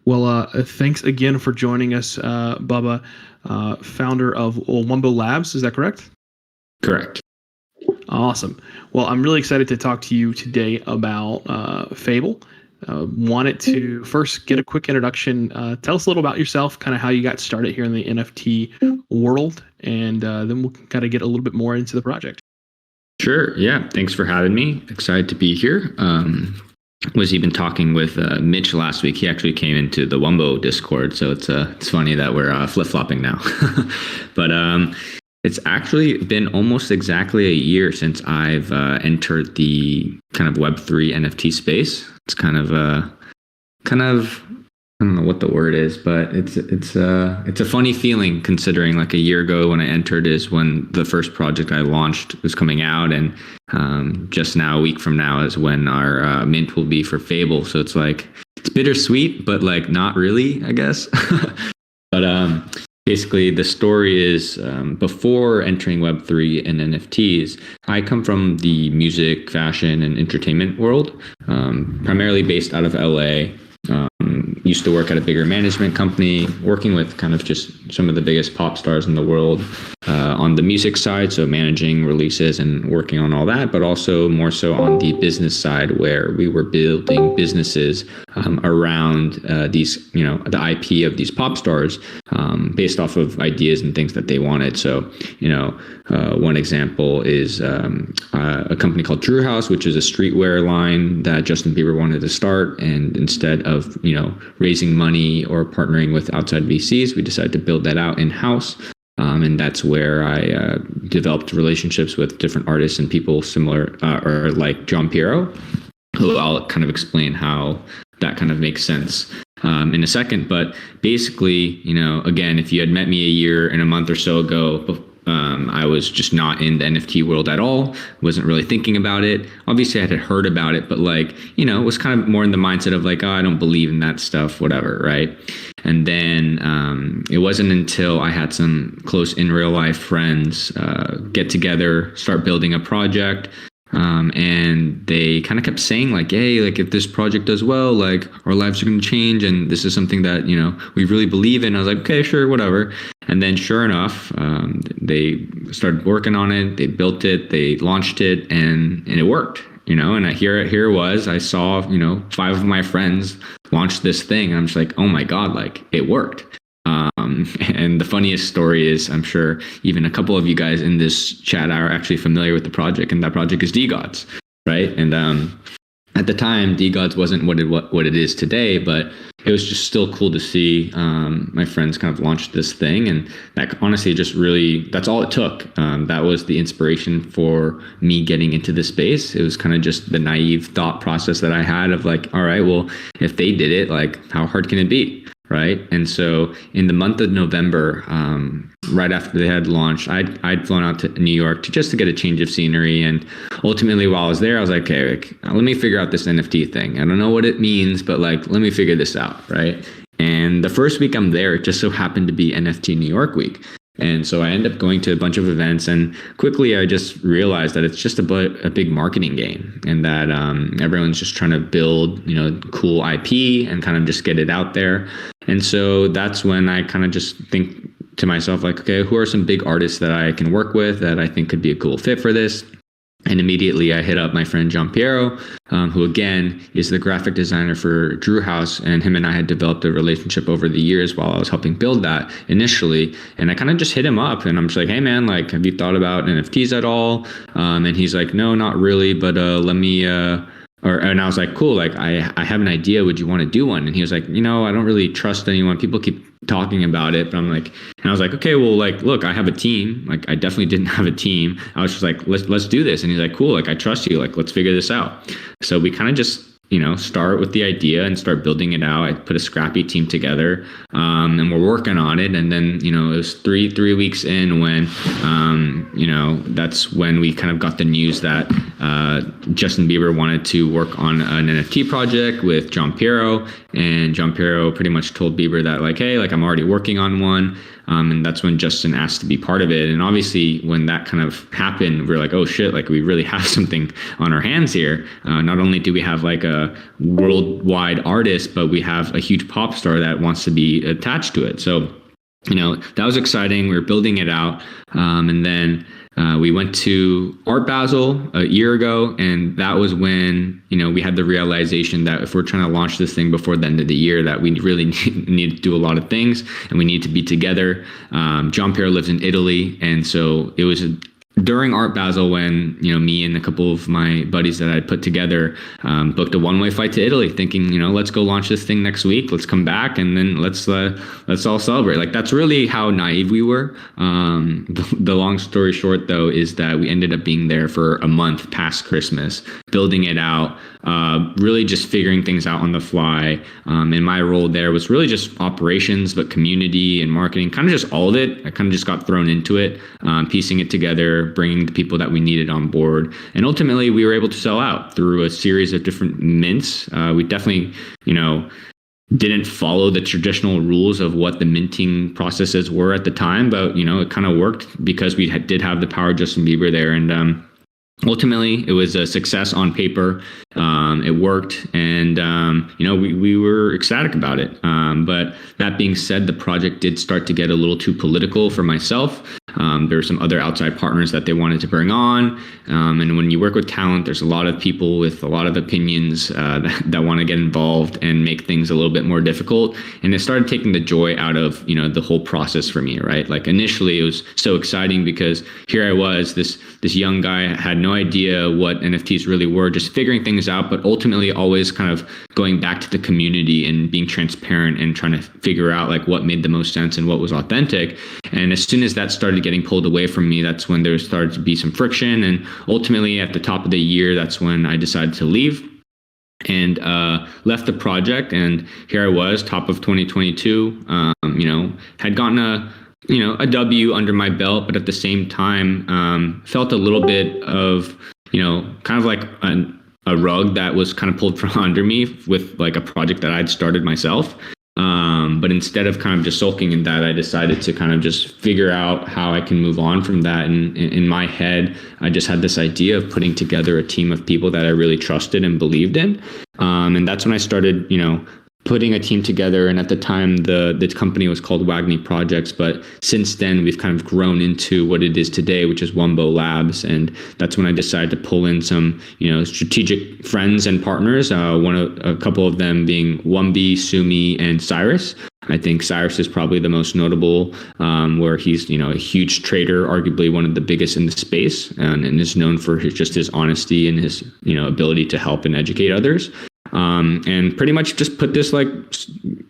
Well, thanks again for joining us, Bubba, founder of Wumbo Labs. Is that correct? Correct. Awesome. Well, I'm really excited to talk to you today about FAEBL. Wanted to first get a quick introduction. Tell us a little about yourself, kind of how you got started here in the NFT world, and then we'll kind of get a little bit more into the project. Sure. Yeah. Thanks for having me. Excited to be here. Was even talking with Mitch last week. He actually came into the Wumbo Discord, so it's funny that we're flip flopping now. But it's actually been almost exactly a year since I've entered the kind of Web3 NFT space. It's kind of I don't know what the word is, but it's a funny feeling considering like a year ago when I entered is when the first project I launched was coming out, and just now a week from now is when our mint will be for FAEBL. So it's like it's bittersweet, but like not really, I guess. But basically, the story is before entering Web3 and NFTs, I come from the music, fashion, and entertainment world, primarily based out of LA. Used to work at a bigger management company, working with kind of just some of the biggest pop stars in the world on the music side, so managing releases and working on all that, but also more so on the business side where we were building businesses around these, the IP of these pop stars based off of ideas and things that they wanted. So, one example is a company called Drew House, which is a streetwear line that Justin Bieber wanted to start, and instead of raising money or partnering with outside VCs, we decided to build that out in-house. And that's where I developed relationships with different artists and people similar or like John Piero, who I'll kind of explain how that kind of makes sense in a second. But basically, again, if you had met me a year and a month or so ago, I was just not in the NFT world at all. Wasn't really thinking about it. Obviously, I had heard about it, but it was kind of more in the mindset of like, oh, I don't believe in that stuff, whatever, right? And then it wasn't until I had some close in real life friends get together, start building a project. And they kind of kept saying like, hey, like if this project does well, like our lives are going to change. And this is something that, we really believe in. I was like, okay, sure, whatever. And then sure enough, they started working on it. They built it, they launched it, and it worked, and here it was. I saw, 5 of my friends launch this thing. And I'm just like, oh my God, like it worked. And the funniest story is, I'm sure even a couple of you guys in this chat are actually familiar with the project, and that project is DGods, right? And at the time, DGods wasn't what it is today, but it was just still cool to see my friends kind of launch this thing, and that honestly just really, that's all it took. That was the inspiration for me getting into the space. It was kind of just the naive thought process that I had of like, all right, well, if they did it, like how hard can it be? Right. And so in the month of November, right after they had launched, I'd flown out to New York just to get a change of scenery. And ultimately, while I was there, I was like, okay, Rick, let me figure out this NFT thing. I don't know what it means, but like, let me figure this out. Right. And the first week I'm there, it just so happened to be NFT New York week. And so I ended up going to a bunch of events, and quickly I just realized that it's just a big marketing game, and that everyone's just trying to build, cool IP and kind of just get it out there. And so that's when I kind of just think to myself, like, okay, who are some big artists that I can work with that I think could be a cool fit for this? And immediately I hit up my friend John Piero, who again is the graphic designer for Drew House, and him and I had developed a relationship over the years while I was helping build that initially. And I kind of just hit him up, and I'm just like, hey man, like, have you thought about NFTs at all? And he's like, no, not really, but let me. And I was like, cool, like I have an idea. Would you want to do one? And he was like, I don't really trust anyone. People keep talking about it, but I'm like, and I was like, okay, well, like, look, I have a team. Like, I definitely didn't have a team. I was just like, let's do this. And he's like, cool, like I trust you. Like, let's figure this out. So we kind of just start with the idea and start building it out. I put a scrappy team together, and we're working on it. And then, it was three weeks in when, that's when we kind of got the news that Justin Bieber wanted to work on an NFT project with John Piero. And John Piero pretty much told Bieber that like, hey, like I'm already working on one. And that's when Justin asked to be part of it. And obviously when that kind of happened, we're like, oh shit, like we really have something on our hands here. Not only do we have like a worldwide artist, but we have a huge pop star that wants to be attached to it. So, that was exciting. We were building it out. And then we went to Art Basel a year ago, and that was when, we had the realization that if we're trying to launch this thing before the end of the year, that we really need to do a lot of things and we need to be together. John Pierre lives in Italy, and so it was during Art Basel when, me and a couple of my buddies that I'd put together booked a one-way flight to Italy thinking, let's go launch this thing next week. Let's come back and then let's all celebrate. Like, that's really how naive we were. The long story short, though, is that we ended up being there for a month past Christmas, building it out, really just figuring things out on the fly. And my role there was really just operations, but community and marketing, kind of just all of it. I kind of just got thrown into it, piecing it together, bringing the people that we needed on board. And ultimately, we were able to sell out through a series of different mints. We definitely, didn't follow the traditional rules of what the minting processes were at the time, but, it kind of worked because we did have the power of Justin Bieber there. And ultimately, it was a success on paper. It worked, and we were ecstatic about it. But that being said, the project did start to get a little too political for myself. There were some other outside partners that they wanted to bring on, and when you work with talent, there's a lot of people with a lot of opinions that want to get involved and make things a little bit more difficult. And it started taking the joy out of the whole process for me. Right, like initially it was so exciting because here I was, this young guy, had no idea what NFTs really were, just figuring things out, but ultimately always kind of going back to the community and being transparent and trying to figure out like what made the most sense and what was authentic. And as soon as that started getting pulled away from me, that's when there started to be some friction. And ultimately at the top of the year, that's when I decided to leave and left the project. And here I was, top of 2022, had gotten a W under my belt, but at the same time, felt a little bit of, kind of like a rug that was kind of pulled from under me with like a project that I'd started myself. But instead of kind of just sulking in that, I decided to kind of just figure out how I can move on from that. And in my head, I just had this idea of putting together a team of people that I really trusted and believed in. And that's when I started, putting a team together. And at the time, the company was called Wagney Projects. But since then, we've kind of grown into what it is today, which is Wumbo Labs. And that's when I decided to pull in some, strategic friends and partners. A couple of them being Wumbi, Sumi, and Cyrus. I think Cyrus is probably the most notable, where he's, a huge trader, arguably one of the biggest in the space, and is known for his honesty and his, ability to help and educate others. And pretty much just put this like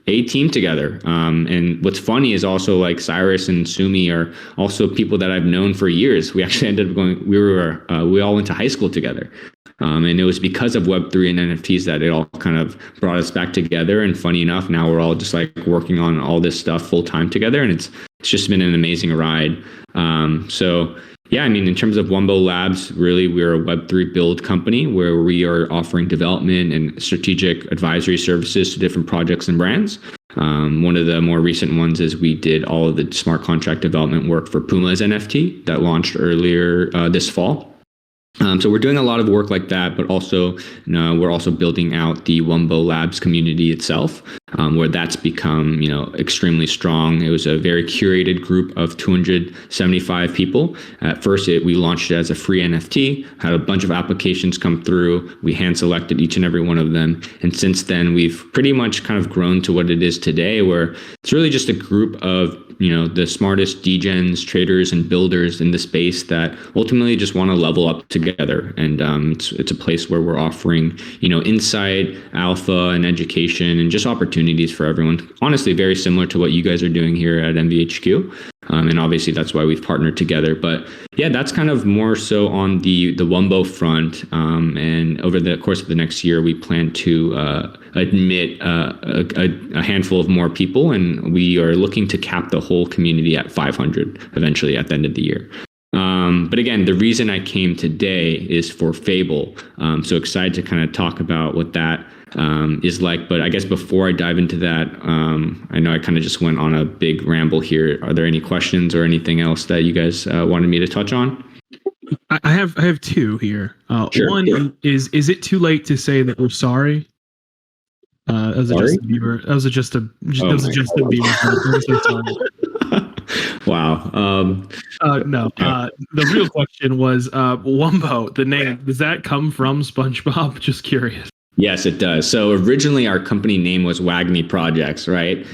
a team together. And what's funny is also like Cyrus and Sumi are also people that I've known for years. We actually ended up we all went to high school together. And it was because of Web3 and NFTs that it all kind of brought us back together. And funny enough, now we're all just like working on all this stuff full time together. And it's just been an amazing ride. So yeah, I mean, in terms of Wumbo Labs, really, we're a Web3 build company where we are offering development and strategic advisory services to different projects and brands. One of the more recent ones is we did all of the smart contract development work for Puma's NFT that launched earlier this fall. So we're doing a lot of work like that, but also we're also building out the Wumbo Labs community itself, where that's become extremely strong. It was a very curated group of 275 people. At first, we launched it as a free NFT, had a bunch of applications come through. We hand selected each and every one of them, and since then we've pretty much kind of grown to what it is today, where it's really just a group of the smartest degens, traders, and builders in the space that ultimately just want to level up together. And it's a place where we're offering, insight, alpha, and education, and just opportunities for everyone. Honestly, very similar to what you guys are doing here at MVHQ. And obviously that's why we've partnered together. But yeah, that's kind of more so on the Wumbo front. And over the course of the next year, we plan to admit a handful of more people, and we are looking to cap the whole community at 500 eventually at the end of the year. But again, the reason I came today is for FAEBL. So excited to kind of talk about what that is like. But I guess before I dive into that, I know I kind of just went on a big ramble here. Are there any questions or anything else that you guys wanted me to touch on? I have two here. Sure. One is it too late to say that we're sorry? That was a Sorry? Justin Bieber. That was a Justin my Justin Bieber. I'm so sorry. Wow. No. The real question was Wumbo. The name, does that come from SpongeBob? Just curious. Yes, it does. So originally our company name was WAGMI Projects, right?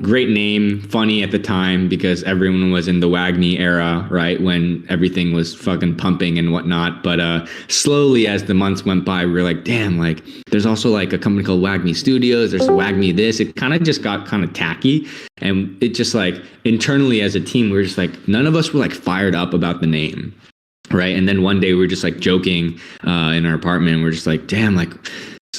Great name, funny at the time because everyone was in the WAGMI era, right? When everything was fucking pumping and whatnot. But slowly as the months went by, we were like, damn, like there's also like a company called WAGMI Studios. There's WAGMI this. It kind of just got kind of tacky. And it just like internally as a team, we were just like, none of us were like fired up about the name. Right. And then one day we were just like joking in our apartment. And we're just like, damn, like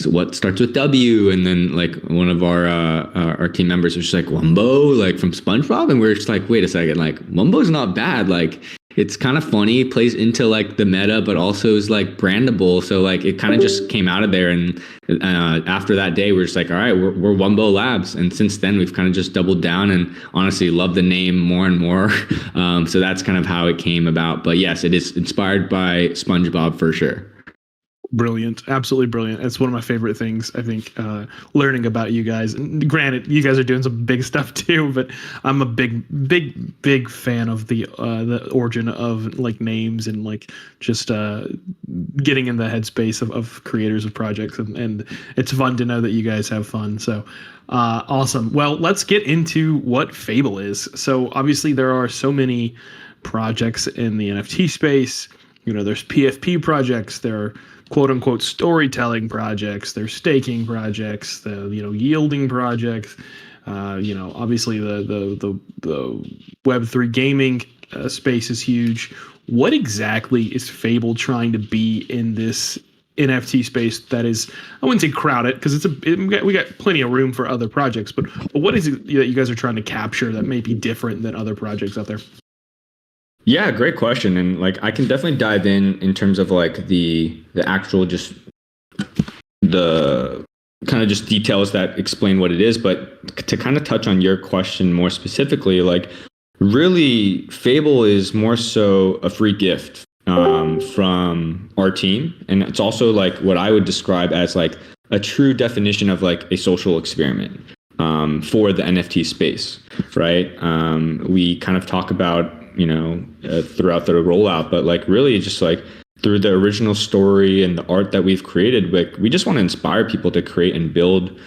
what starts with W? And then like one of our team members was just like Wumbo, like from SpongeBob. And we're just like, wait a second, like Wumbo's not bad. Like it's kind of funny, plays into like the meta, but also is like brandable. So like it kind of just came out of there. And after that day, we're just like, all right, we're Wumbo Labs. And since then we've kind of just doubled down and honestly love the name more and more. So that's kind of how it came about. But yes, it is inspired by SpongeBob for sure. Brilliant, absolutely brilliant. It's one of my favorite things, I think, learning about you guys. And granted, you guys are doing some big stuff too, but I'm a big fan of the origin of like names and like just getting in the headspace of creators of projects, and it's fun to know that you guys have fun. So awesome. Well, let's get into what FAEBL is. So obviously there are so many projects in the NFT space. You know, there's PFP projects, there are quote unquote storytelling projects, there's staking projects, the yielding projects, obviously the Web3 gaming space is huge. What exactly is FAEBL trying to be in this NFT space that is, I wouldn't say crowded because we got plenty of room for other projects, but what is it that you guys are trying to capture that may be different than other projects out there? Yeah, great question. And like I can definitely dive in terms of like the actual just the kind of just details that explain what it is. But to kind of touch on your question more specifically, like really FAEBL is more so a free gift from our team. And it's also like what I would describe as like a true definition of like a social experiment for the NFT space, right? We kind of talk about throughout the rollout, but like really just like through the original story and the art that we've created, like we just want to inspire people to create and build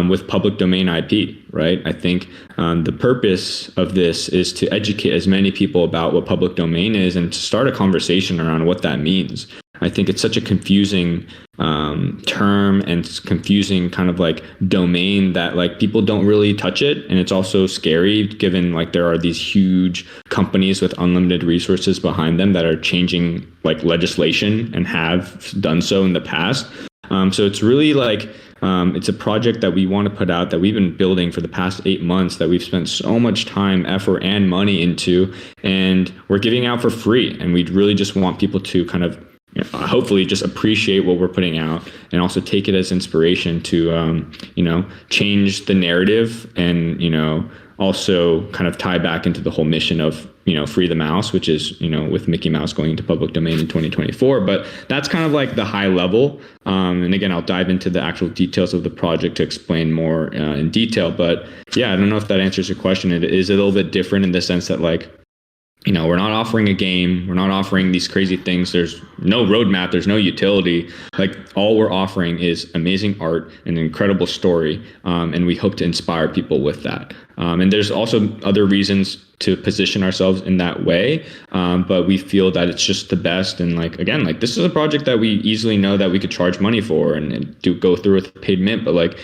with public domain IP, right? I think the purpose of this is to educate as many people about what public domain is and to start a conversation around what that means. I think it's such a confusing term and confusing kind of like domain that like people don't really touch it. And it's also scary given like there are these huge companies with unlimited resources behind them that are changing like legislation and have done so in the past. So it's really like it's a project that we want to put out that we've been building for the past 8 months that we've spent so much time, effort, and money into, and we're giving out for free. And we really just want people to kind of hopefully just appreciate what we're putting out and also take it as inspiration to, change the narrative and, also kind of tie back into the whole mission of, Free the Mouse, which is, with Mickey Mouse going into public domain in 2024. But that's kind of like the high level. And again, I'll dive into the actual details of the project to explain more in detail. But yeah, I don't know if that answers your question. It is a little bit different in the sense that like, we're not offering a game. We're not offering these crazy things. There's no roadmap. There's no utility. Like all we're offering is amazing art and an incredible story. And we hope to inspire people with that. And there's also other reasons to position ourselves in that way. But we feel that it's just the best. And like, again, like this is a project that we easily know that we could charge money for and do go through with paid mint. But like,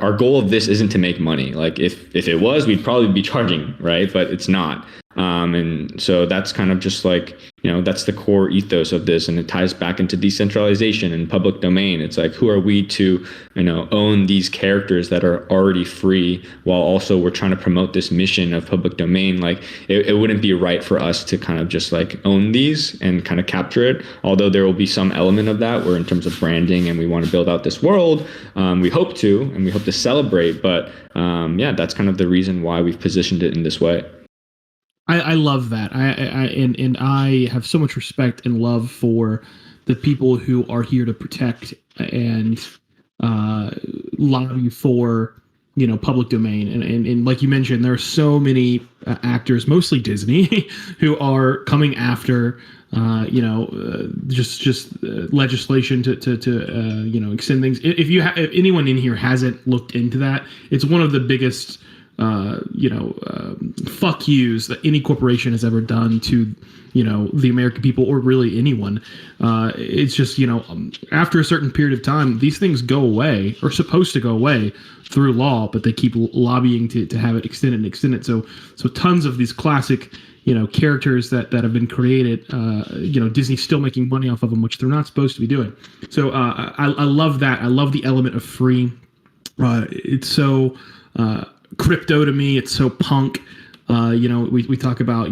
our goal of this isn't to make money. Like if it was, we'd probably be charging, right? But it's not. And so that's kind of just like, that's the core ethos of this. And it ties back into decentralization and public domain. It's like, who are we to, own these characters that are already free while also we're trying to promote this mission of public domain? Like it wouldn't be right for us to kind of just like own these and kind of capture it. Although there will be some element of that where in terms of branding and we want to build out this world, we hope to, and we hope to celebrate. But yeah, that's kind of the reason why we've positioned it in this way. I love that. And I have so much respect and love for the people who are here to protect and lobby for public domain. And like you mentioned, there are so many actors, mostly Disney, who are coming after just legislation to extend things. If anyone in here hasn't looked into that, it's one of the biggest fuck yous that any corporation has ever done to the American people, or really anyone. It's just after a certain period of time, these things go away, or supposed to go away through law, but they keep lobbying to have it extended and extended. So tons of these classic characters that have been created, Disney's still making money off of them, which they're not supposed to be doing. So I love that. I love the element of free. It's so crypto to me. It's so punk. We talk about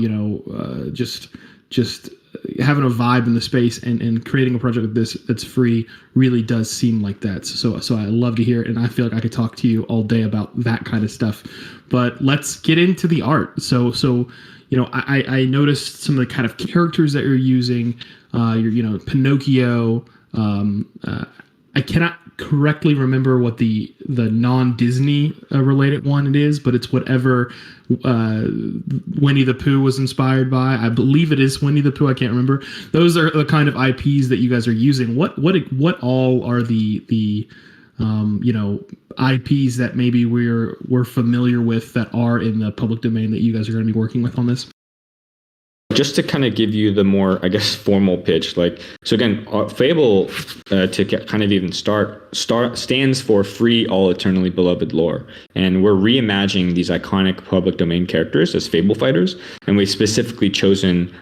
just having a vibe in the space, and creating a project like this that's free really does seem like that. So I love to hear it, and I feel like I could talk to you all day about that kind of stuff. But let's get into the art. So I noticed some of the kind of characters that you're using. Pinocchio. I cannot correctly remember what the non-Disney related one it is, but it's whatever Winnie the Pooh was inspired by. I believe it is Winnie the Pooh. I can't remember. Those are the kind of IPs that you guys are using. What all are the IPs that maybe we're familiar with that are in the public domain that you guys are going to be working with on this? Just to kind of give you the more, I guess, formal pitch, so again, FAEBL, to kind of even start stands for Free All Eternally Beloved Lore, and we're reimagining these iconic public domain characters as Fable fighters, and we've specifically chosen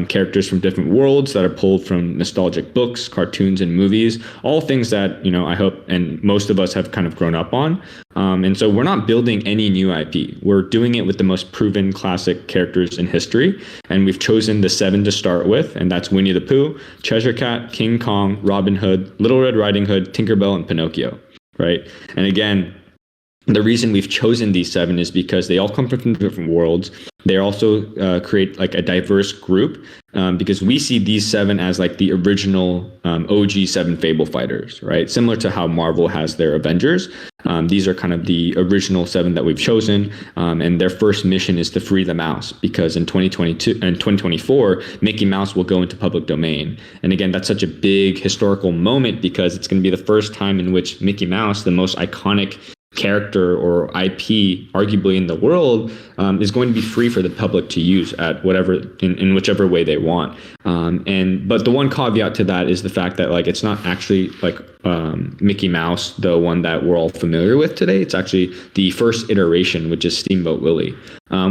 characters from different worlds that are pulled from nostalgic books, cartoons, and movies, all things that I hope and most of us have kind of grown up on. And so we're not building any new IP. We're doing it with the most proven classic characters in history. And we've chosen the 7 to start with, and that's Winnie the Pooh, Cheshire Cat, King Kong, Robin Hood, Little Red Riding Hood, Tinkerbell, and Pinocchio, right? And again, the reason we've chosen these 7 is because they all come from different worlds. They also create like a diverse group, because we see these 7 as like the original OG 7 Fable fighters, right? Similar to how Marvel has their Avengers. These are kind of the original 7 that we've chosen, and their first mission is to free the mouse, because in 2022 and 2024, Mickey Mouse will go into public domain. And again, that's such a big historical moment, because it's going to be the first time in which Mickey Mouse, the most iconic character or IP arguably in the world, is going to be free for the public to use at whatever in whichever way they want. But the one caveat to that is the fact that it's not actually Mickey Mouse, the one that we're all familiar with today. It's actually the first iteration, which is Steamboat Willie,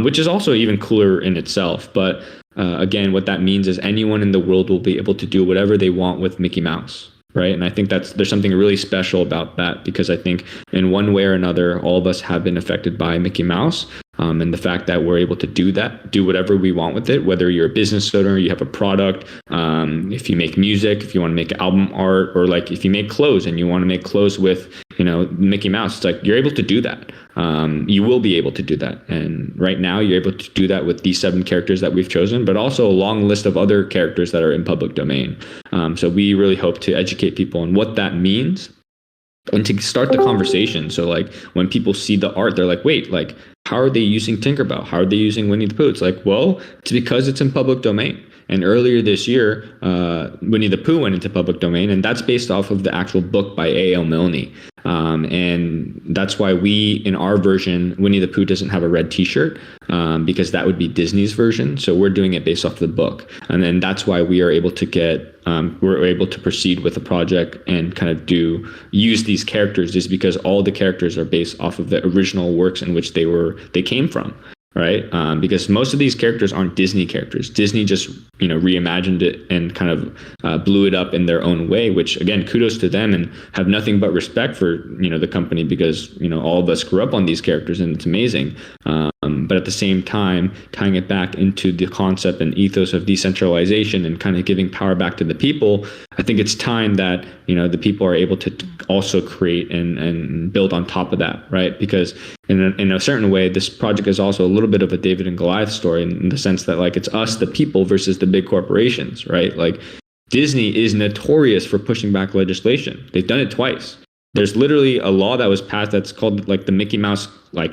which is also even cooler in itself. But again, what that means is anyone in the world will be able to do whatever they want with Mickey Mouse. Right. And I think there's something really special about that, because I think in one way or another, all of us have been affected by Mickey Mouse. And the fact that we're able to do whatever we want with it, whether you're a business owner, you have a product, if you make music, if you want to make album art, or if you make clothes and you want to make clothes with, Mickey Mouse, it's you're able to do that. You will be able to do that. And right now you're able to do that with these 7 characters that we've chosen, but also a long list of other characters that are in public domain. So we really hope to educate people on what that means and to start the conversation. So when people see the art, they're like, wait, how are they using Tinkerbell? How are they using Winnie the Pooh? It's well, it's because it's in public domain. And earlier this year, Winnie the Pooh went into public domain, and that's based off of the actual book by A.L. Milne. And that's why in our version, Winnie the Pooh doesn't have a red t-shirt, because that would be Disney's version. So we're doing it based off the book. And then that's why we are able to we're able to proceed with the project and kind of use these characters, is because all the characters are based off of the original works in which they came from. right? Because most of these characters aren't Disney characters. Disney just, reimagined it and kind of blew it up in their own way, which again, kudos to them, and have nothing but respect for, the company, because, all of us grew up on these characters and it's amazing. But at the same time, tying it back into the concept and ethos of decentralization and kind of giving power back to the people, I think it's time that, the people are able to also create and build on top of that, right? Because in a certain way, this project is also a little bit of a David and Goliath story, in the sense that like it's us, the people, versus the big corporations, right? Like Disney is notorious for pushing back legislation. They've done it twice. There's literally a law that was passed that's called like the Mickey Mouse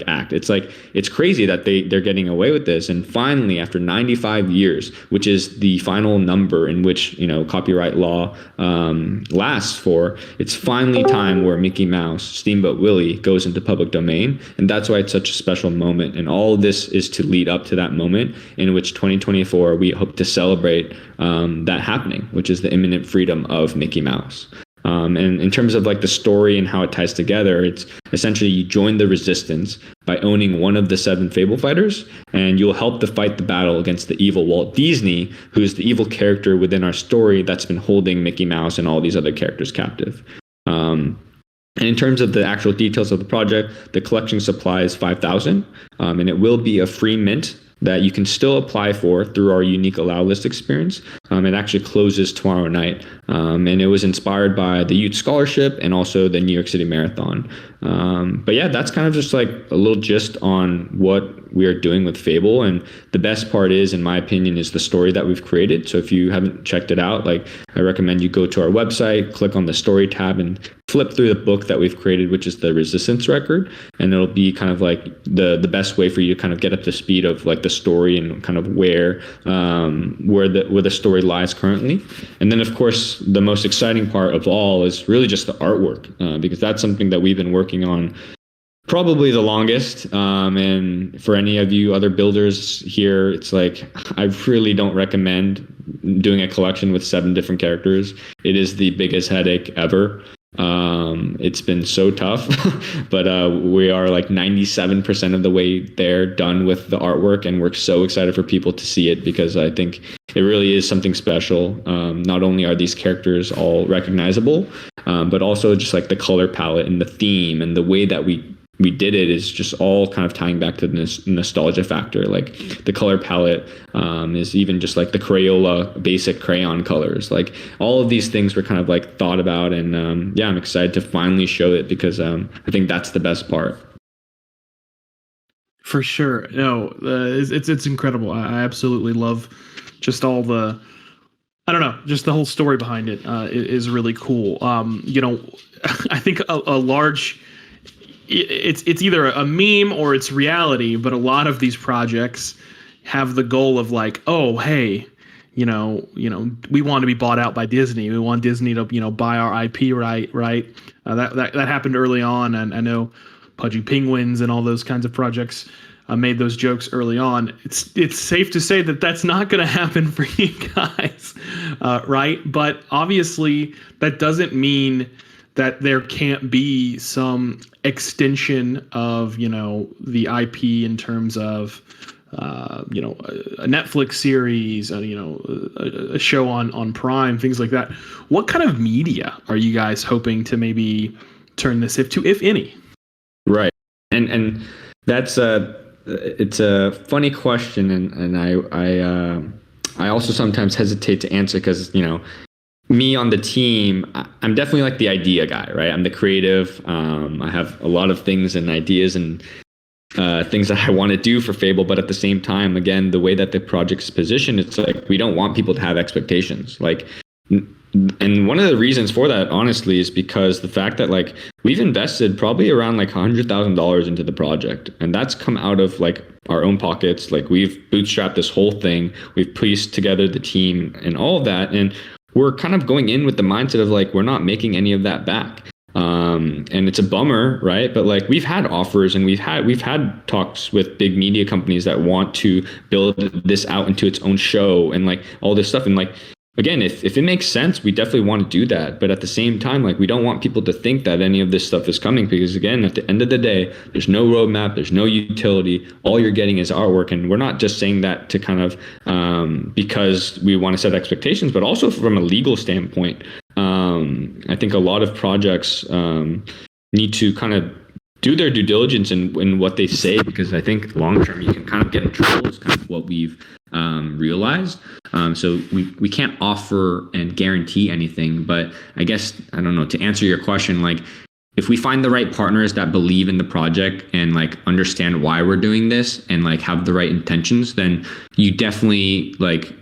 Act. It's like, it's crazy that they're getting away with this. And finally, after 95 years, which is the final number in which, copyright law lasts for, it's finally time where Mickey Mouse, Steamboat Willie, goes into public domain. And that's why it's such a special moment. And all of this is to lead up to that moment in which 2024, we hope to celebrate that happening, which is the imminent freedom of Mickey Mouse. And in terms of like the story and how it ties together, it's essentially you join the resistance by owning one of the 7 Fable fighters, and you'll help to fight the battle against the evil Walt Disney, who's the evil character within our story that's been holding Mickey Mouse and all these other characters captive. And in terms of the actual details of the project, the collection supply is 5,000, and it will be a free mint that you can still apply for through our unique allow list experience. It actually closes tomorrow night. And it was inspired by the Youth Scholarship and also the New York City Marathon. But yeah, that's kind of just like a little gist on what we are doing with Fable. And the best part is, in my opinion, is the story that we've created. So if you haven't checked it out, like I recommend you go to our website, click on the story tab, and flip through the book that we've created, which is the Resistance Record. And it'll be kind of like the best way for you to kind of get up to speed of like the story and kind of where the story lies currently. And then of course, the most exciting part of all is really just the artwork, because that's something that we've been working on probably the longest. And for any of you other builders here, it's like, I really don't recommend doing a collection with 7 different characters. It is the biggest headache ever. It's been so tough, but we are like 97% of the way there done with the artwork, and we're so excited for people to see it, because I think it really is something special. Not only are these characters all recognizable, but also just like the color palette and the theme and the way that we did it is just all kind of tying back to the nostalgia factor. Like the color palette is even just like the Crayola basic crayon colors. Like all of these things were kind of like thought about, and yeah, I'm excited to finally show it, because I think that's the best part. For sure. No, it's incredible. I absolutely love just all the, I don't know, just the whole story behind it is really cool. I think a large, it's either a meme or it's reality, but a lot of these projects have the goal of like, oh, hey, we want to be bought out by Disney. We want Disney to, buy our IP, right? That happened early on, and I know Pudgy Penguins and all those kinds of projects made those jokes early on. It's safe to say that that's not going to happen for you guys, right? But obviously, that doesn't mean that there can't be some extension of, the IP in terms of, a Netflix series, a show on Prime, things like that. What kind of media are you guys hoping to maybe turn this into, if any? Right. And that's it's a funny question. And I also sometimes hesitate to answer, because, me on the team, I'm definitely like the idea guy, right? I'm the creative. I have a lot of things and ideas and things that I want to do for Fable, but at the same time, again, the way that the project's positioned, it's like we don't want people to have expectations. Like, and one of the reasons for that, honestly, is because the fact that like we've invested probably around like $100,000 into the project, and that's come out of like our own pockets. Like we've bootstrapped this whole thing, we've pieced together the team and all of that, and we're kind of going in with the mindset of like, we're not making any of that back. And it's a bummer, right? But like we've had offers, and we've had talks with big media companies that want to build this out into its own show and like all this stuff. And like, again, if it makes sense, we definitely want to do that. But at the same time, like, we don't want people to think that any of this stuff is coming, because again, at the end of the day, there's no roadmap, there's no utility. All you're getting is artwork. And we're not just saying that to kind of because we want to set expectations, but also from a legal standpoint. I think a lot of projects need to kind of do their due diligence in what they say, because I think long term you can kind of get in trouble, is kind of what we've realized. So we can't offer and guarantee anything, but I guess, I don't know, to answer your question, like, if we find the right partners that believe in the project and like understand why we're doing this and like have the right intentions, then you definitely like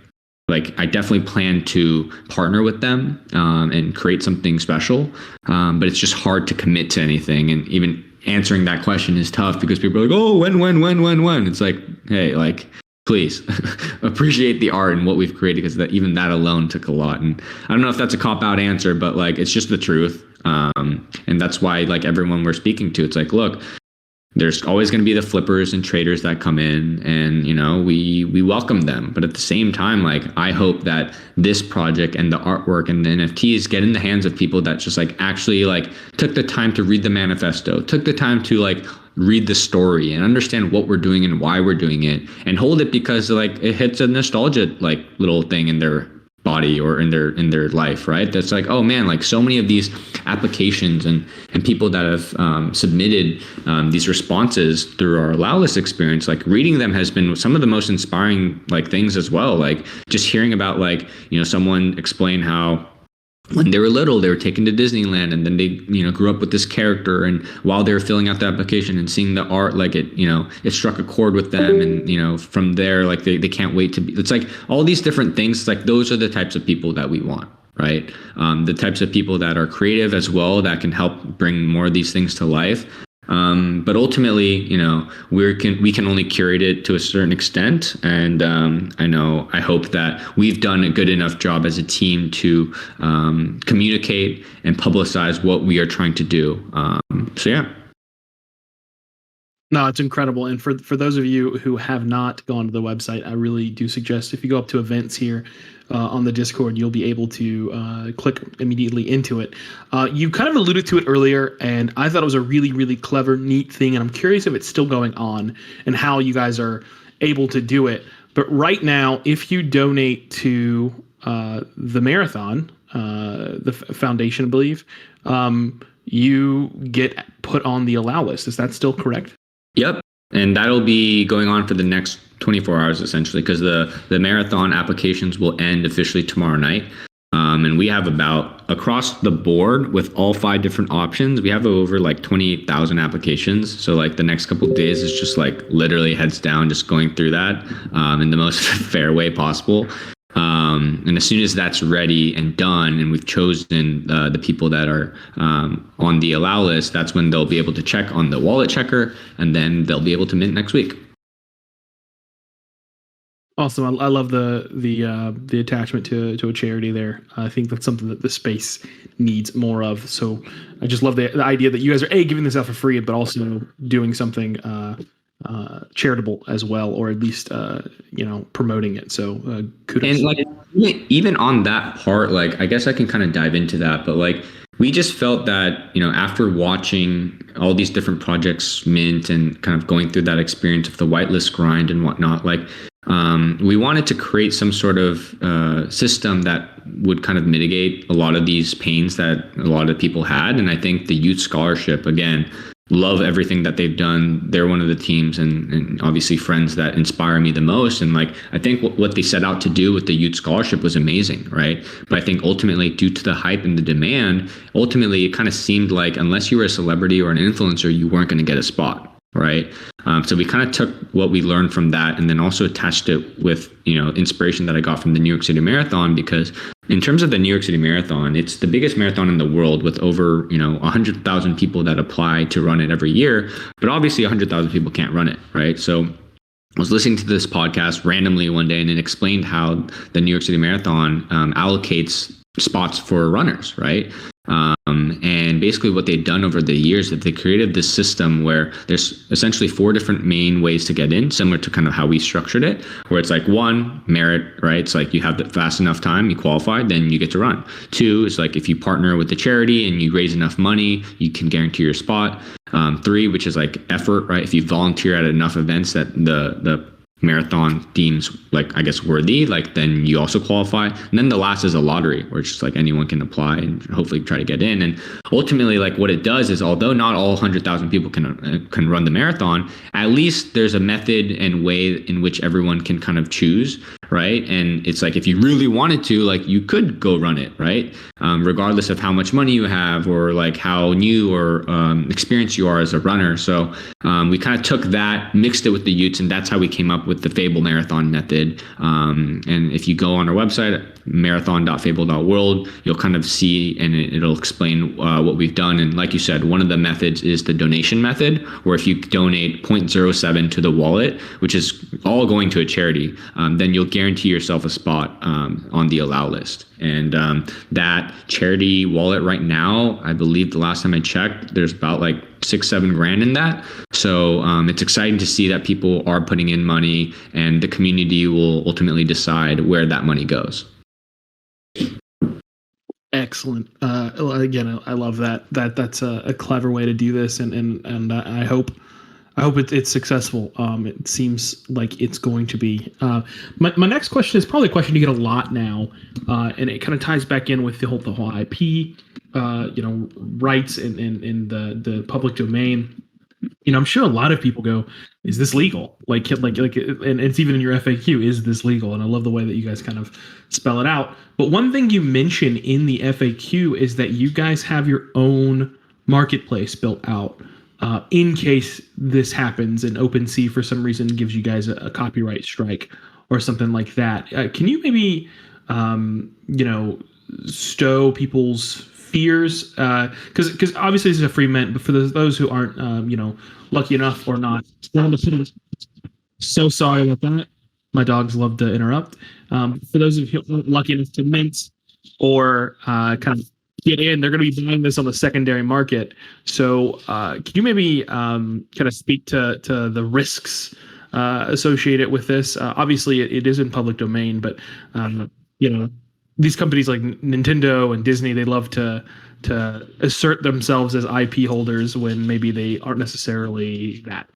I definitely plan to partner with them and create something special. But it's just hard to commit to anything. And even answering that question is tough, because people are like, oh, when? It's like, hey, like, please appreciate the art and what we've created, because even that alone took a lot. And I don't know if that's a cop-out answer, but like, it's just the truth. And that's why, like, everyone we're speaking to, it's like, look, there's always going to be the flippers and traders that come in, and, you know, we welcome them. But at the same time, like, I hope that this project and the artwork and the NFTs get in the hands of people that just like actually like took the time to read the manifesto, took the time to like read the story and understand what we're doing and why we're doing it, and hold it because like it hits a nostalgia like little thing in their body or in their life, right? That's like, oh man, like so many of these applications and people that have submitted these responses through our Allow List experience, like reading them has been some of the most inspiring like things as well. Like just hearing about, like, you know, someone explain how when they were little, they were taken to Disneyland, and then they, you know, grew up with this character. And while they were filling out the application and seeing the art, like it, you know, it struck a chord with them. And, you know, from there, like they can't wait to be, it's like all these different things. Like those are the types of people that we want, right? The types of people that are creative as well, that can help bring more of these things to life. But ultimately, you know, we can only curate it to a certain extent. And I hope that we've done a good enough job as a team to communicate and publicize what we are trying to do. So yeah. No, it's incredible. And for those of you who have not gone to the website, I really do suggest, if you go up to events here on the Discord, you'll be able to click immediately into it. You kind of alluded to it earlier, and I thought it was a really, really clever, neat thing. And I'm curious if it's still going on and how you guys are able to do it. But right now, if you donate to the marathon, the foundation, I believe, you get put on the Allow List. Is that still correct? Yep. And that'll be going on for the next 24 hours, essentially, because the marathon applications will end officially tomorrow night. And we have about, across the board with all 5 different options, we have over like 28,000 applications. So like the next couple of days is just like literally heads down, just going through that in the most fair way possible. And as soon as that's ready and done, and we've chosen the people that are on the Allow List, that's when they'll be able to check on the wallet checker, and then they'll be able to mint next week. Awesome. I love the attachment to a charity there. I think that's something that the space needs more of. So I just love the idea that you guys are giving this out for free, but also doing something charitable as well, or at least promoting it. So kudos. And like even on that part, like I guess I can kind of dive into that, but like we just felt that, you know, after watching all these different projects mint and kind of going through that experience of the whitelist grind and whatnot, like we wanted to create some sort of system that would kind of mitigate a lot of these pains that a lot of people had. And I think the youth scholarship, again, love everything that they've done. They're one of the teams and obviously friends that inspire me the most. And like, I think what they set out to do with the youth scholarship was amazing, right? But I think ultimately, due to the hype and the demand, ultimately it kind of seemed like unless you were a celebrity or an influencer, you weren't going to get a spot. Right. So we kind of took what we learned from that and then also attached it with, you know, inspiration that I got from the New York City Marathon, because in terms of the New York City Marathon, it's the biggest marathon in the world with over, 100,000 people that apply to run it every year. But obviously 100,000 people can't run it. Right. So I was listening to this podcast randomly one day, and it explained how the New York City Marathon allocates spots for runners. Right. And basically what they've done over the years is they created this system where there's essentially 4 different main ways to get in, similar to kind of how we structured it, where it's like 1, merit, right? It's like you have the fast enough time, you qualify, then you get to run. 2 is like if you partner with the charity and you raise enough money, you can guarantee your spot. 3, which is like effort, right? If you volunteer at enough events that the marathon deems like, I guess, worthy, like then you also qualify. And then the last is a lottery, where it's just like anyone can apply and hopefully try to get in. And ultimately, like what it does is, although not all 100,000 people can run the marathon, at least there's a method and way in which everyone can kind of choose, right? And it's like if you really wanted to, like you could go run it, right? Regardless of how much money you have or like how new or experienced you are as a runner. So we kind of took that, mixed it with the Utes, and that's how we came up with the FAEBL marathon method. And if you go on our website, marathon.faeble.world, you'll kind of see, and it'll explain what we've done. And like you said, one of the methods is the donation method, where if you donate 0.07 to the wallet, which is all going to a charity, then you'll guarantee yourself a spot on the allow list. And that charity wallet right now, I believe the last time I checked, there's about like 6-7 grand in that. So it's exciting to see that people are putting in money, and the community will ultimately decide where that money goes. Excellent. Again, I love that. That's a clever way to do this, and I hope it's successful. It seems like it's going to be. My next question is probably a question you get a lot now, and it kind of ties back in with the whole IP, rights in the public domain. I'm sure a lot of people go, "Is this legal?" Like, and it's even in your FAQ, "Is this legal?" And I love the way that you guys kind of spell it out. But one thing you mention in the FAQ is that you guys have your own marketplace built out in case this happens and OpenSea for some reason gives you guys a copyright strike or something like that. Can you maybe, stow people's fears? Because obviously this is a free mint, but for those who aren't, lucky enough or not, so sorry about that. My dogs love to interrupt. For those of you who aren't lucky enough to mint or kind of get in, they're going to be buying this on the secondary market. So can you maybe kind of speak to the risks associated with this? Obviously, it is in public domain, but these companies like Nintendo and Disney, they love to assert themselves as IP holders when maybe they aren't necessarily that.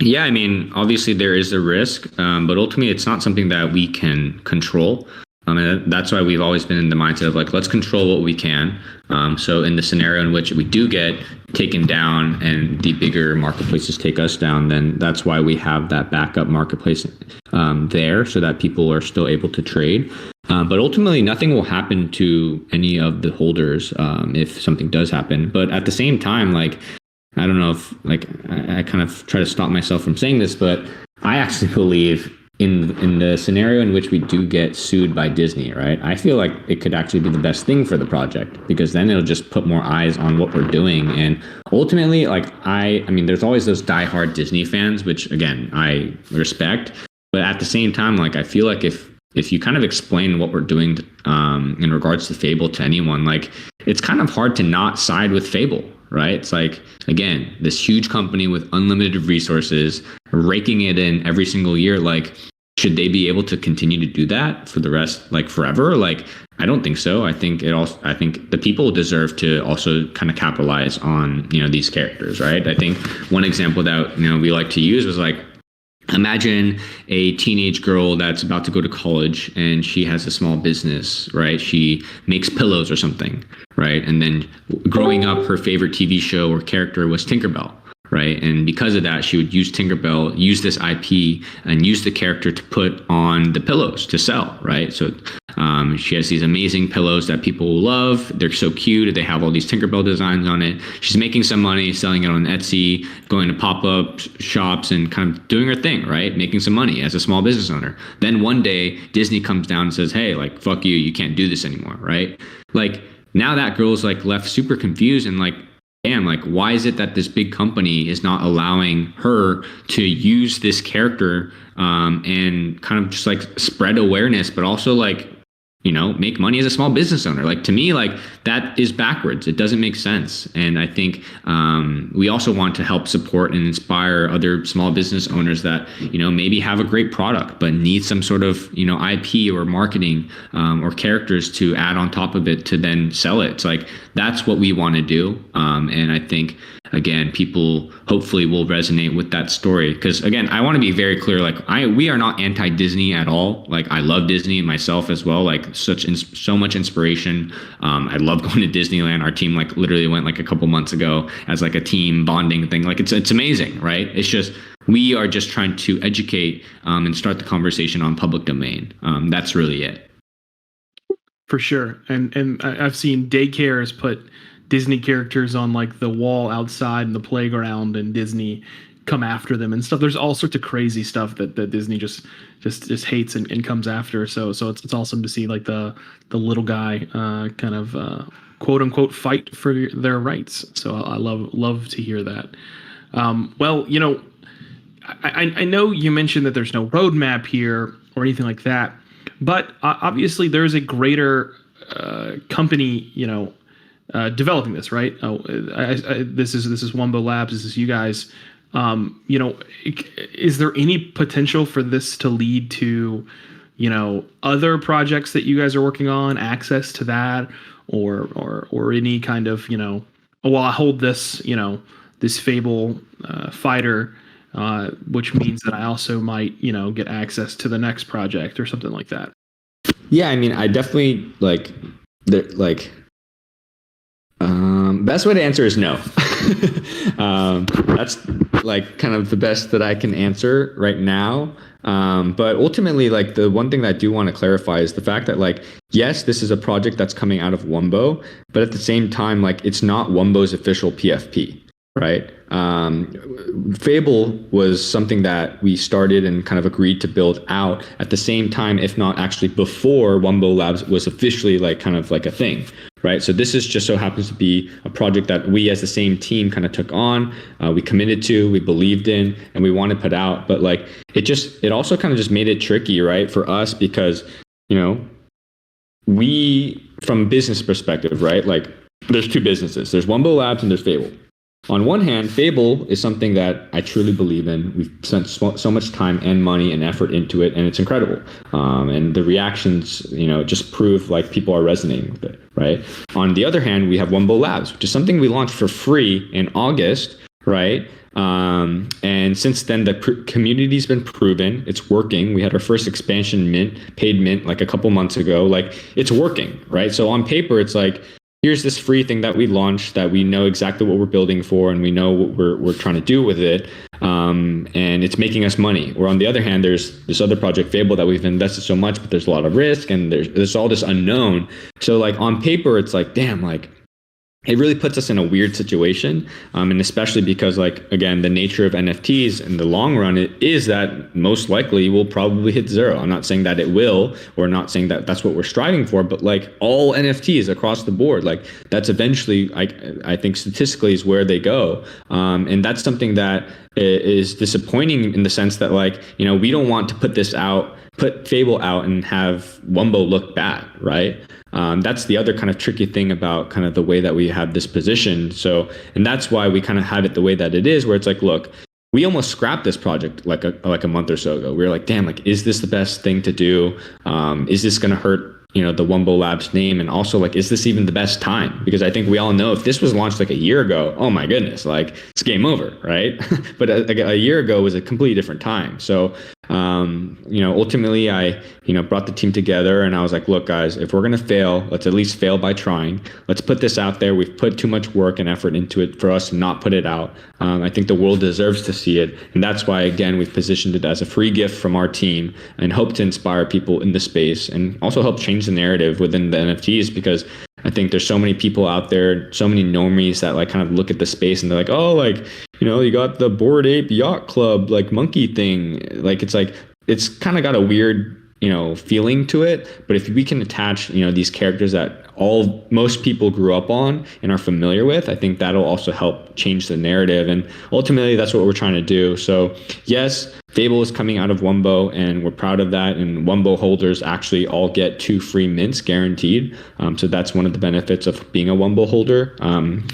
Yeah, I mean, obviously there is a risk, but ultimately it's not something that we can control. And that's why we've always been in the mindset of like, let's control what we can. So in the scenario in which we do get taken down and the bigger marketplaces take us down, then that's why we have that backup marketplace there, so that people are still able to trade. But ultimately, nothing will happen to any of the holders if something does happen. But at the same time, like, I don't know if like I kind of try to stop myself from saying this, but I actually believe in the scenario in which we do get sued by Disney, right? I feel like it could actually be the best thing for the project, because then it'll just put more eyes on what we're doing. And ultimately, like I mean, there's always those diehard Disney fans, which again, I respect. But at the same time, like I feel like if you kind of explain what we're doing in regards to FAEBL to anyone, like it's kind of hard to not side with FAEBL, right? It's like, again, this huge company with unlimited resources, raking it in every single year. Like, should they be able to continue to do that for the rest, like forever? Like, I don't think so. I think the people deserve to also kind of capitalize on, these characters, right? I think one example that, we like to use was like, imagine a teenage girl that's about to go to college and she has a small business, right? She makes pillows or something, right? And then growing up, her favorite TV show or character was Tinkerbell, right? And because of that, she would use Tinkerbell, use this IP, and use the character to put on the pillows to sell, right? So she has these amazing pillows that people love. They're so cute. They have all these Tinkerbell designs on it. She's making some money selling it on Etsy, going to pop-up shops and kind of doing her thing, right? Making some money as a small business owner. Then one day, Disney comes down and says, hey, like, fuck you. You can't do this anymore, right? Like, now that girl's like left super confused and like, damn, like, why is it that this big company is not allowing her to use this character and kind of just like spread awareness, but also like make money as a small business owner. Like, to me, like, that is backwards. It doesn't make sense. And I think we also want to help support and inspire other small business owners that, maybe have a great product, but need some sort of, IP or marketing or characters to add on top of it to then sell it. It's like, that's what we want to do. And I think, again, people hopefully will resonate with that story. Because, again, I want to be very clear, like, we are not anti-Disney at all. Like, I love Disney myself as well. Like, so much inspiration. I love going to Disneyland. Our team like literally went like a couple months ago as like a team bonding thing. Like, it's amazing, right? It's just, we are just trying to educate and start the conversation on public domain. That's really it. For sure. And I've seen daycares put Disney characters on like the wall outside in the playground, and Disney come after them and stuff. There's all sorts of crazy stuff that Disney just hates and comes after. So it's awesome to see like the little guy kind of quote unquote fight for their rights. So I love to hear that. Well, I know you mentioned that there's no roadmap here or anything like that, but obviously there's a greater company, developing this, right? This is Wumbo Labs. This is you guys. Is there any potential for this to lead to, other projects that you guys are working on, access to that, or any kind of, well, I hold this, this FAEBL fighter, which means that I also might, get access to the next project or something like that. Yeah, I mean, I definitely best way to answer is no. That's like kind of the best that I can answer right now. But ultimately, like, the one thing that I do want to clarify is the fact that, like, yes, this is a project that's coming out of Wumbo, but at the same time, like, it's not Wumbo's official PFP, right? FAEBL was something that we started and kind of agreed to build out at the same time, if not actually before Wumbo Labs was officially like kind of like a thing, right? So this is just so happens to be a project that we as the same team kind of took on, we committed to, we believed in, and we want to put out. But like, it also kind of just made it tricky, right, for us, because, we, from a business perspective, right, like, there's two businesses. There's Wumbo Labs and there's FAEBL. On one hand, FAEBL is something that I truly believe in. We've spent so much time and money and effort into it, and it's incredible. And the reactions, just prove like people are resonating with it, right? On the other hand, we have Wumbo Labs, which is something we launched for free in August, right? And since then, the community's been proven. It's working. We had our first expansion paid mint, like a couple months ago. Like, it's working, right? So on paper, it's like, here's this free thing that we launched that we know exactly what we're building for, and we know what we're trying to do with it. And it's making us money. Or on the other hand, there's this other project, FAEBL, that we've invested so much, but there's a lot of risk and there's all this unknown. So like, on paper, it's like, damn, like, it really puts us in a weird situation. And especially because, like, again, the nature of NFTs in the long run, it is that most likely we'll probably hit zero. I'm not saying that it will, or not saying that that's what we're striving for, but like, all NFTs across the board, like, that's eventually, I think statistically is where they go. And that's something that is disappointing in the sense that, like, we don't want to put FAEBL out and have Wumbo look bad, right? That's the other kind of tricky thing about kind of the way that we have this position. So, and that's why we kind of have it the way that it is, where it's like, look, we almost scrapped this project like a month or so ago. We were like, damn, like, is this the best thing to do? Is this going to hurt, the Wumbo Labs name? And also, like, is this even the best time? Because I think we all know if this was launched like a year ago, oh my goodness, like, it's game over, right? But a year ago was a completely different time. So, ultimately I, brought the team together and I was like, look, guys, if we're going to fail, let's at least fail by trying. Let's put this out there. We've put too much work and effort into it for us to not put it out. I think the world deserves to see it. And that's why, again, we've positioned it as a free gift from our team and hope to inspire people in the space and also help change the narrative within the NFTs, because I think there's so many people out there, so many normies that like kind of look at the space and they're like, oh, like, you got the Bored Ape Yacht Club, like, monkey thing. Like, it's kind of got a weird, feeling to it. But if we can attach, these characters that most people grew up on and are familiar with, I think that'll also help change the narrative. And ultimately, that's what we're trying to do. So yes, FAEBL is coming out of Wumbo, and we're proud of that. And Wumbo holders actually all get 2 free mints guaranteed. So that's one of the benefits of being a Wumbo holder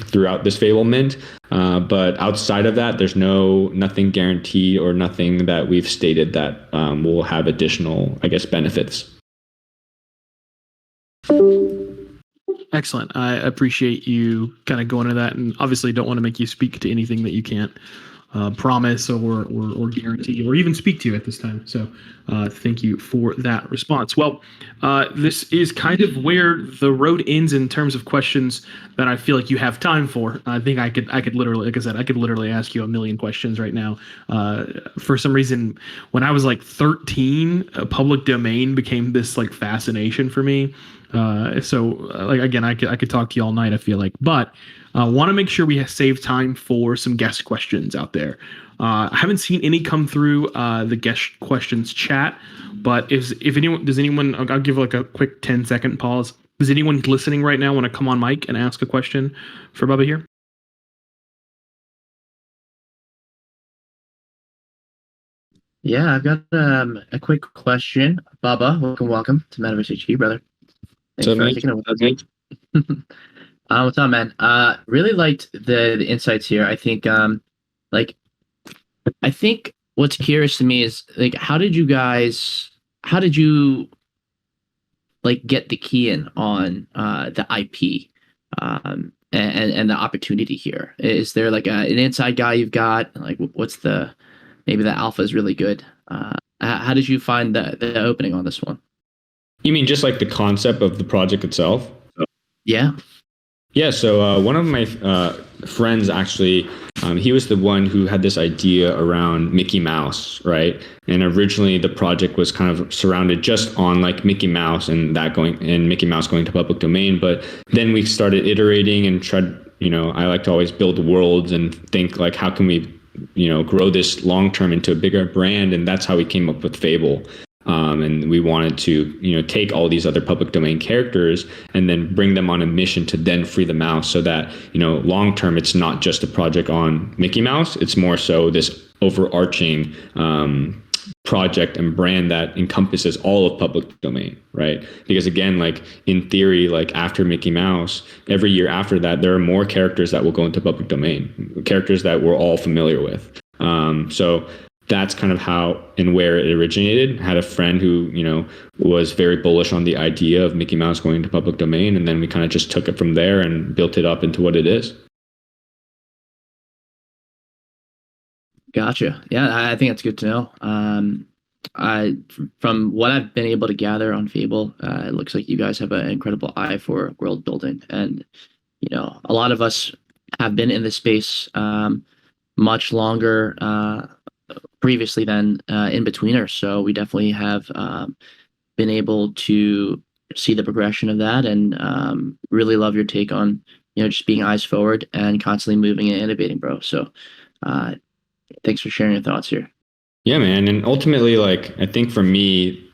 throughout this FAEBL mint. But outside of that, there's nothing guaranteed or nothing that we've stated that will have additional, I guess, benefits. Excellent. I appreciate you kind of going into that, and obviously don't want to make you speak to anything that you can't promise or guarantee or even speak to at this time. So thank you for that response. Well, this is kind of where the road ends in terms of questions that I feel like you have time for. I think I could literally, like I said, I could literally ask you a million questions right now. For some reason, when I was like 13, a public domain became this like fascination for me. Like again, I could talk to you all night, I feel like, but want to make sure we save time for some guest questions out there. I haven't seen any come through the guest questions chat, but if anyone, I'll give like a quick 10-second pause. Does anyone listening right now want to come on mic and ask a question for Bubba here? Yeah, I've got a quick question. Bubba, welcome to Metaverse HQ, brother. Thanks for taking it with us. What's up, man? Really liked the insights here. I think I think what's curious to me is like how did you like get the key in on the IP and the opportunity here? Is there like an inside guy you've got? Like what's maybe the alpha is really good. How did you find the opening on this one? You mean just like the concept of the project itself? Yeah. Yeah, so one of my friends actually, he was the one who had this idea around Mickey Mouse, right? And originally the project was kind of surrounded just on like Mickey Mouse and Mickey Mouse going to public domain. But then we started iterating and tried, I like to always build worlds and think like, how can we, grow this long term into a bigger brand? And that's how we came up with FAEBL. And we wanted to, take all these other public domain characters and then bring them on a mission to then free the mouse so that, long term, it's not just a project on Mickey Mouse. It's more so this overarching project and brand that encompasses all of public domain, right? Because again, like in theory, like after Mickey Mouse, every year after that, there are more characters that will go into public domain, characters that we're all familiar with. So that's kind of how and where it originated. I had a friend who, was very bullish on the idea of Mickey Mouse going to public domain. And then we kind of just took it from there and built it up into what it is. Gotcha. Yeah, I think that's good to know. From what I've been able to gather on FAEBL, it looks like you guys have an incredible eye for world building. And, a lot of us have been in this space much longer previously than in-betweeners. So we definitely have been able to see the progression of that and really love your take on, just being eyes forward and constantly moving and innovating, bro. So thanks for sharing your thoughts here. Yeah, man. And ultimately, like, I think for me,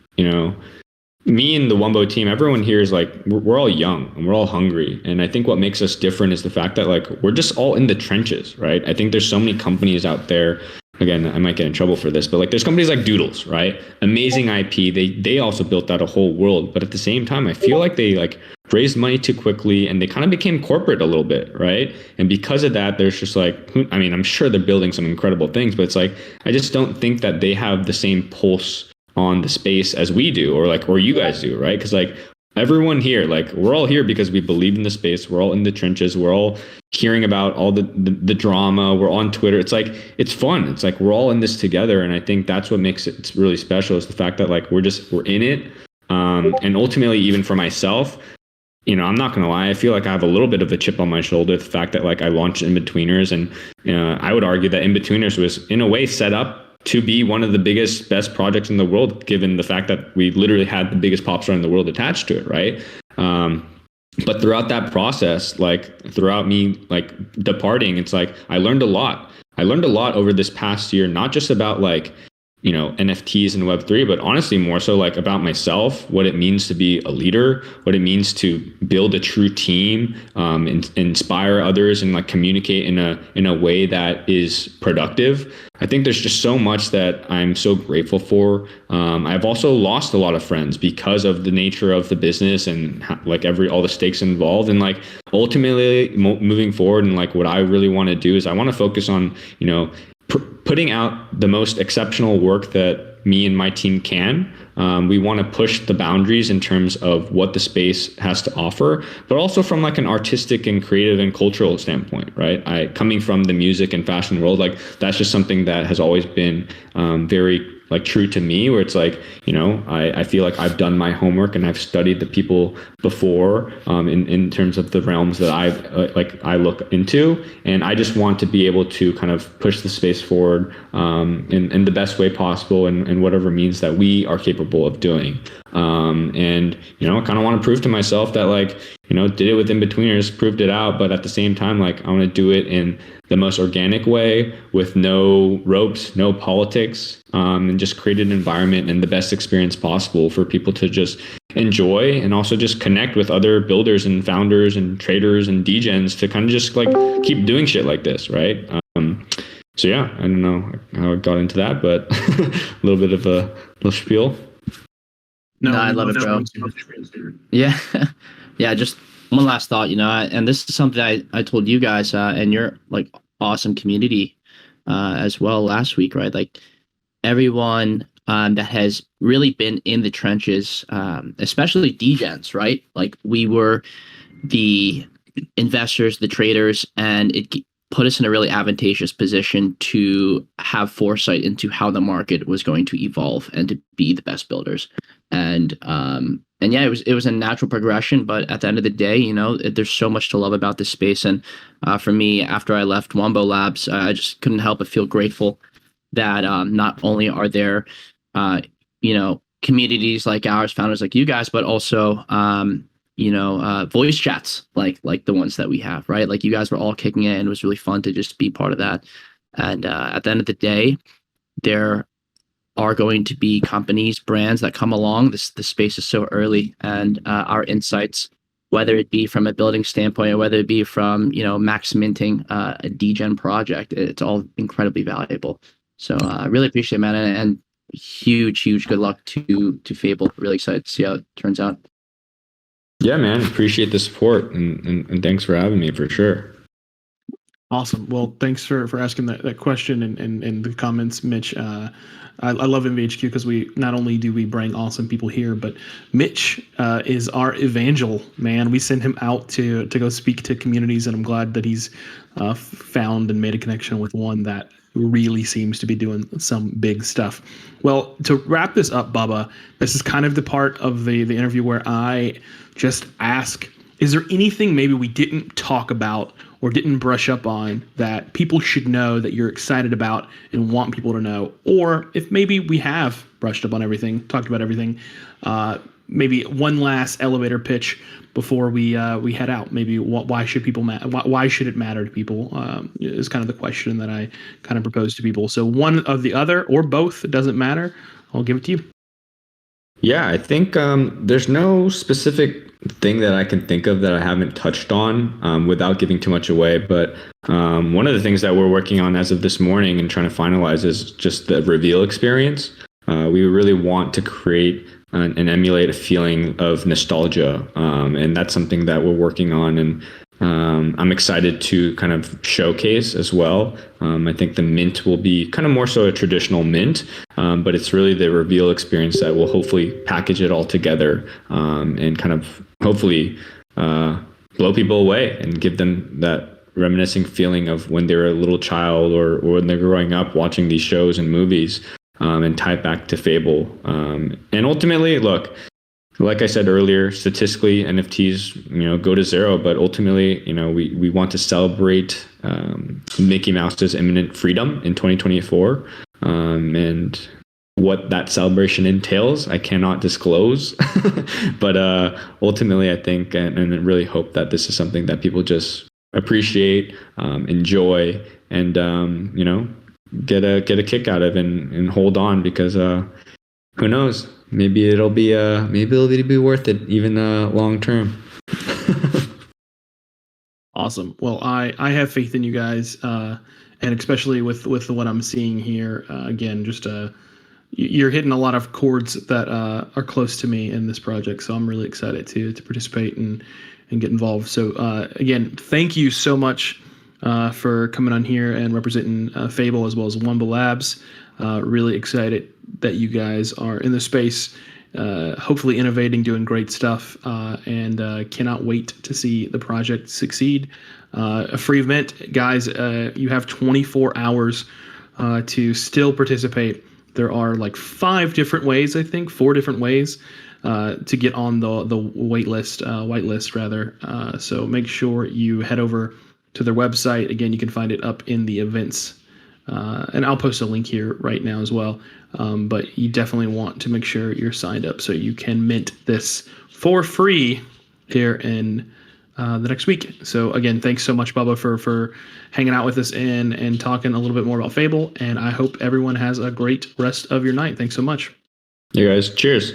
me and the Wumbo team, everyone here is like, we're all young and we're all hungry. And I think what makes us different is the fact that like, we're just all in the trenches, right? I think there's so many companies out there. Again, I might get in trouble for this, but like there's companies like Doodles, right? Amazing IP. They also built out a whole world. But at the same time, I feel like they like raised money too quickly and they kind of became corporate a little bit, right? And because of that, there's just like, I'm sure they're building some incredible things, but it's like, I just don't think that they have the same pulse on the space as we do, or you guys do, right? Because like everyone here, like we're all here because we believe in the space. We're all in the trenches. We're all hearing about all the drama. We're on Twitter. It's like, it's fun. It's like, we're all in this together. And I think that's what makes it really special is the fact that like, we're in it. And ultimately, even for myself, I'm not going to lie. I feel like I have a little bit of a chip on my shoulder. The fact that like I launched In-Betweeners and I would argue that In-Betweeners was in a way set up to be one of the best projects in the world, given the fact that we literally had the biggest pop star in the world attached to it, right? But throughout that process, like throughout me like departing, it's like I learned a lot. I learned a lot over this past year, not just about like NFTs and Web3, but honestly more so like about myself, what it means to be a leader, what it means to build a true team, inspire others, and like communicate in a way that is productive. I think there's just so much that I'm so grateful for. I've also lost a lot of friends because of the nature of the business and like all the stakes involved. And like ultimately moving forward, and like what I really want to do is I want to focus on, putting out the most exceptional work that me and my team can. We want to push the boundaries in terms of what the space has to offer, but also from like an artistic and creative and cultural standpoint, right? Coming from the music and fashion world, like that's just something that has always been very like true to me, where it's like, I feel like I've done my homework and I've studied the people before in terms of the realms that I look into. And I just want to be able to kind of push the space forward in the best way possible and whatever means that we are capable of doing. And I kind of want to prove to myself that like, did it with In-Betweeners, proved it out. But at the same time, like I want to do it in the most organic way with no ropes, no politics, and just create an environment and the best experience possible for people to just enjoy, and also just connect with other builders and founders and traders and degens to kind of just like keep doing shit like this, right? So yeah, I don't know how I got into that, but a little bit of a little spiel. No, I love it, bro. Yeah. Yeah, just one last thought, and this is something I told you guys and your like awesome community as well last week, right? Like everyone that has really been in the trenches, especially degens, right? Like we were the investors, the traders, and it put us in a really advantageous position to have foresight into how the market was going to evolve and to be the best builders. And yeah, it was a natural progression, but at the end of the day, there's so much to love about this space. And for me, after I left Wombo Labs, I just couldn't help but feel grateful that not only are there, communities like ours, founders like you guys, but also voice chats like the ones that we have, right? Like you guys were all kicking it, and it was really fun to just be part of that. And at the end of the day, there are going to be companies, brands that come along. The space is so early, and our insights, whether it be from a building standpoint or whether it be from max minting a degen project, it's all incredibly valuable. So I really appreciate it, man, and huge good luck to FAEBL. Really excited to see how it turns out. Yeah, man, appreciate the support and thanks for having me, for sure. Awesome. Well, thanks for asking that question and the comments, Mitch. I love MVHQ because we not only do we bring awesome people here, but Mitch is our evangel, man. We send him out to go speak to communities, and I'm glad that he's found and made a connection with one that really seems to be doing some big stuff. Well, to wrap this up, Bubba, this is kind of the part of the interview where I just ask, is there anything maybe we didn't talk about or didn't brush up on that people should know that you're excited about and want people to know? Or if maybe we have brushed up on everything, talked about everything, maybe one last elevator pitch before we head out. Maybe why should people why should it matter to people is kind of the question that I kind of propose to people. So one of the other or both, it doesn't matter. I'll give it to you. Yeah, I think there's no specific thing that I can think of that I haven't touched on without giving too much away. But one of the things that we're working on as of this morning and trying to finalize is just the reveal experience. We really want to create and emulate a feeling of nostalgia. And that's something that we're working on. And I'm excited to kind of showcase as well. I think the mint will be kind of more so a traditional mint, but it's really the reveal experience that will hopefully package it all together and kind of hopefully blow people away and give them that reminiscing feeling of when they were a little child or when they're growing up watching these shows and movies and tie it back to FAEBL. And ultimately, look, like I said earlier, statistically, NFTs, go to zero. But ultimately, we want to celebrate Mickey Mouse's imminent freedom in 2024. And what that celebration entails, I cannot disclose. But ultimately, I think and really hope that this is something that people just appreciate, enjoy, and get a kick out of and hold on, because who knows, maybe it'll be worth it even long term. Awesome. Well, I have faith in you guys, and especially with what I'm seeing here. Again, just you're hitting a lot of chords that are close to me in this project, so I'm really excited to participate and get involved. So again, thank you so much for coming on here and representing FAEBL as well as Wumba Labs. Really excited that you guys are in the space, hopefully innovating, doing great stuff, and cannot wait to see the project succeed. A free event, guys. You have 24 hours to still participate. There are like 5 different ways, I think, 4 different ways to get on the wait list, whitelist rather. So make sure you head over to their website. Again, you can find it up in the events. And I'll post a link here right now as well. But you definitely want to make sure you're signed up so you can mint this for free here in the next week. So again, thanks so much, Bubba, for hanging out with us and talking a little bit more about FAEBL. And I hope everyone has a great rest of your night. Thanks so much. You guys, cheers.